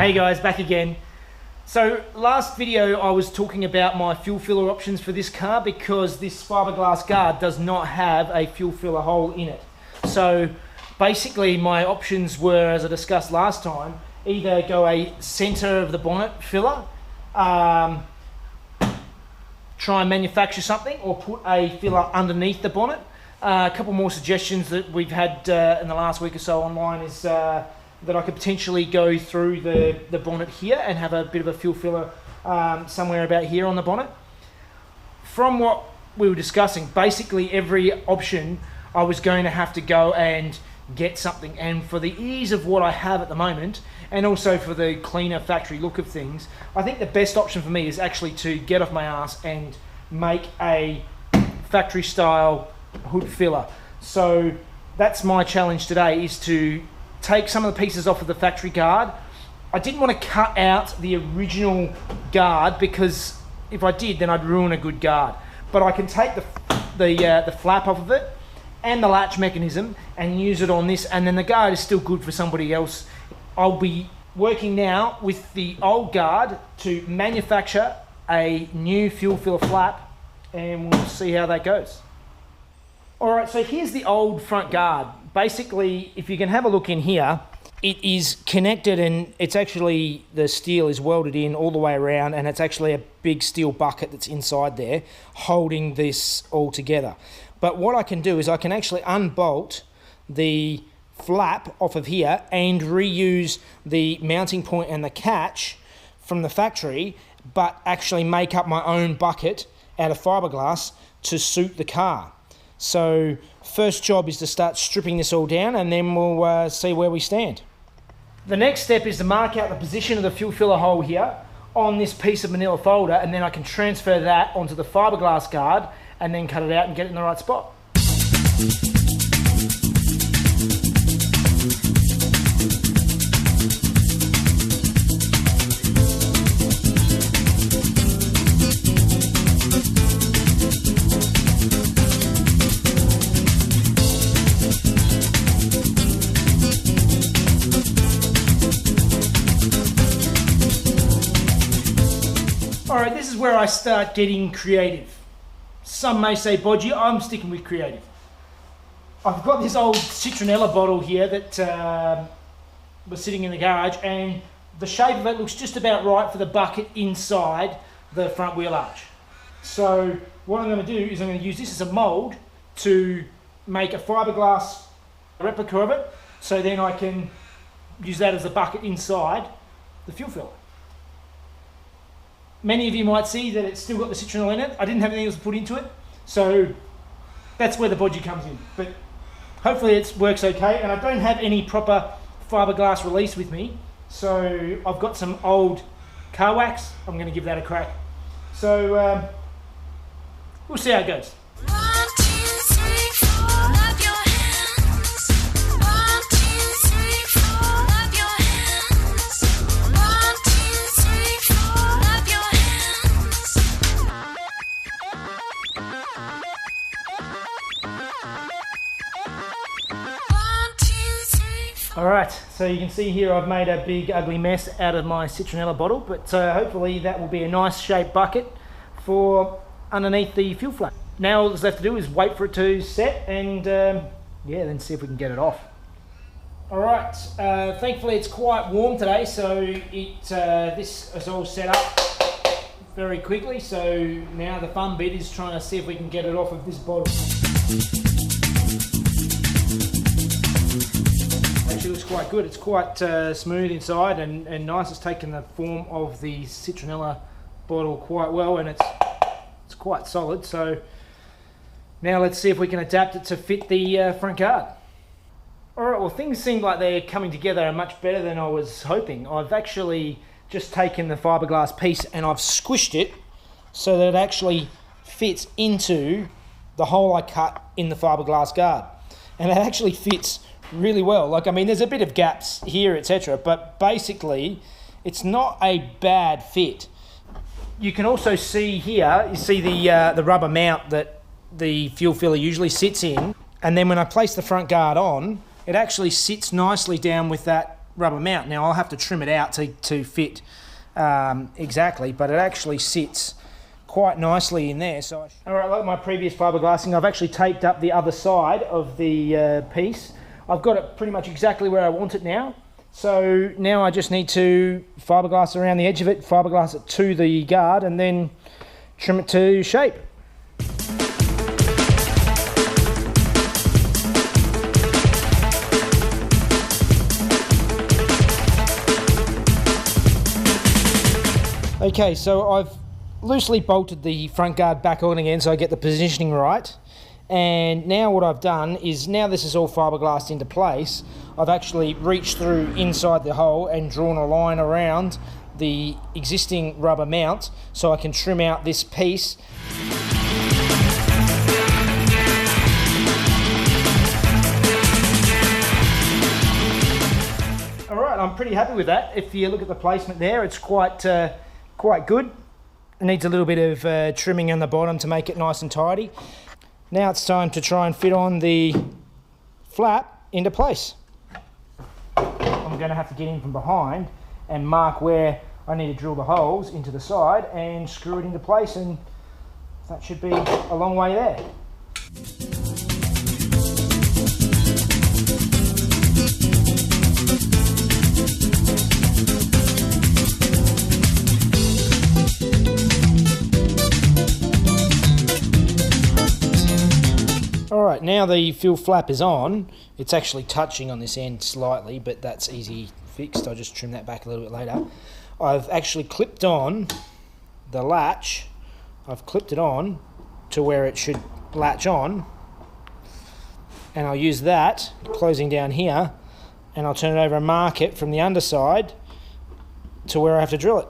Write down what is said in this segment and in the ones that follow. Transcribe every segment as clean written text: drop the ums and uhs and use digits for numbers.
Hey guys, back again. So last video I was talking about my fuel filler options for this car because this fiberglass guard does not have a fuel filler hole in it. So basically my options were, as I discussed last time, either go a center of the bonnet filler, try and manufacture something, or put a filler underneath the bonnet. A couple more suggestions that we've had in the last week or so online is that I could potentially go through the bonnet here and have a bit of a fuel filler somewhere about here on the bonnet. From what we were discussing, basically every option I was going to have to go and get something, and for the ease of what I have at the moment and also for the cleaner factory look of things, I think the best option for me is actually to get off my ass and make a factory style hood filler. So that's my challenge today, is to take some of the pieces off of the factory guard. I didn't want to cut out the original guard because if I did, then I'd ruin a good guard. But I can take the flap off of it and the latch mechanism and use it on this, and then the guard is still good for somebody else. I'll be working now with the old guard to manufacture a new fuel filler flap, and we'll see how that goes. Alright, so here's the old front guard. Basically, if you can have a look in here, it is connected, and it's actually, the steel is welded in all the way around, and it's actually a big steel bucket that's inside there holding this all together. But what I can do is I can actually unbolt the flap off of here and reuse the mounting point and the catch from the factory, but actually make up my own bucket out of fiberglass to suit the car. So first job is to start stripping this all down, and then we'll see where we stand. The next step is to mark out the position of the fuel filler hole here on this piece of manila folder, and then I can transfer that onto the fiberglass guard and then cut it out and get it in the right spot. Alright, this is where I start getting creative. Some may say bodgy, I'm sticking with creative. I've got this old citronella bottle here that was sitting in the garage, and the shape of it looks just about right for the bucket inside the front wheel arch. So what I'm going to do is I'm going to use this as a mould to make a fiberglass replica of it, so then I can use that as a bucket inside the fuel filler. Many of you might see that it's still got the citronella in it. I didn't have anything else to put into it, so that's where the bodgy comes in. But hopefully it works okay, and I don't have any proper fiberglass release with me, so I've got some old car wax. I'm going to give that a crack. So we'll see how it goes. Alright, so you can see here I've made a big ugly mess out of my citronella bottle, but hopefully that will be a nice shaped bucket for underneath the fuel flap. Now all that's left to do is wait for it to set and yeah, then see if we can get it off. Alright, thankfully it's quite warm today, so this is all set up very quickly, so now the fun bit is trying to see if we can get it off of this bottle. Actually looks quite good. It's quite smooth inside and nice. It's taken the form of the citronella bottle quite well, and it's quite solid. So now let's see if we can adapt it to fit the front guard. Alright, well things seem like they're coming together much better than I was hoping. I've actually just taken the fiberglass piece and I've squished it so that it actually fits into the hole I cut in the fiberglass guard. And it actually fits really well. Like, I mean, there's a bit of gaps here, etc., but basically it's not a bad fit. You can also see here, you see the rubber mount that the fuel filler usually sits in, and then when I place the front guard on, it actually sits nicely down with that rubber mount. Now I'll have to trim it out to fit exactly, but it actually sits quite nicely in there. So, all right, like my previous fiberglassing, I've actually taped up the other side of the piece. I've got it pretty much exactly where I want it now. So now I just need to fiberglass around the edge of it, fiberglass it to the guard, and then trim it to shape. Okay, so I've loosely bolted the front guard back on again so I get the positioning right. And now what I've done is, now this is all fiberglassed into place, I've actually reached through inside the hole and drawn a line around the existing rubber mount so I can trim out this piece. Alright, I'm pretty happy with that. If you look at the placement there, it's quite good. It needs a little bit of trimming on the bottom to make it nice and tidy. Now it's time to try and fit on the flap into place. I'm going to have to get in from behind and mark where I need to drill the holes into the side and screw it into place, and that should be a long way there. Alright, now the fill flap is on. It's actually touching on this end slightly, but that's easy fixed. I'll just trim that back a little bit later. I've actually clipped on the latch. I've clipped it on to where it should latch on, and I'll use that closing down here, and I'll turn it over and mark it from the underside to where I have to drill it.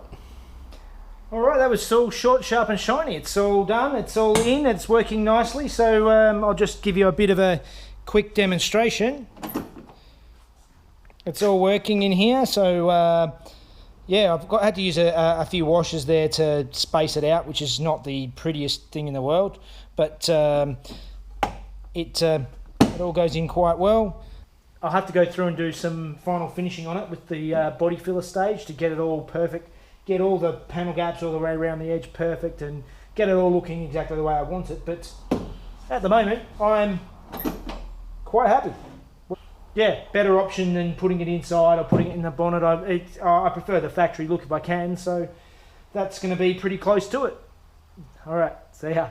Alright, that was all short, sharp and shiny. It's all done, it's all in, it's working nicely. So I'll just give you a bit of a quick demonstration. It's all working in here. So yeah, had to use a few washers there to space it out, which is not the prettiest thing in the world. But it all goes in quite well. I'll have to go through and do some final finishing on it with the body filler stage to get it all perfect. Get all the panel gaps all the way around the edge perfect and get it all looking exactly the way I want it. But at the moment, I'm quite happy. Yeah, better option than putting it inside or putting it in the bonnet. I prefer the factory look if I can, so that's going to be pretty close to it. All right, see ya.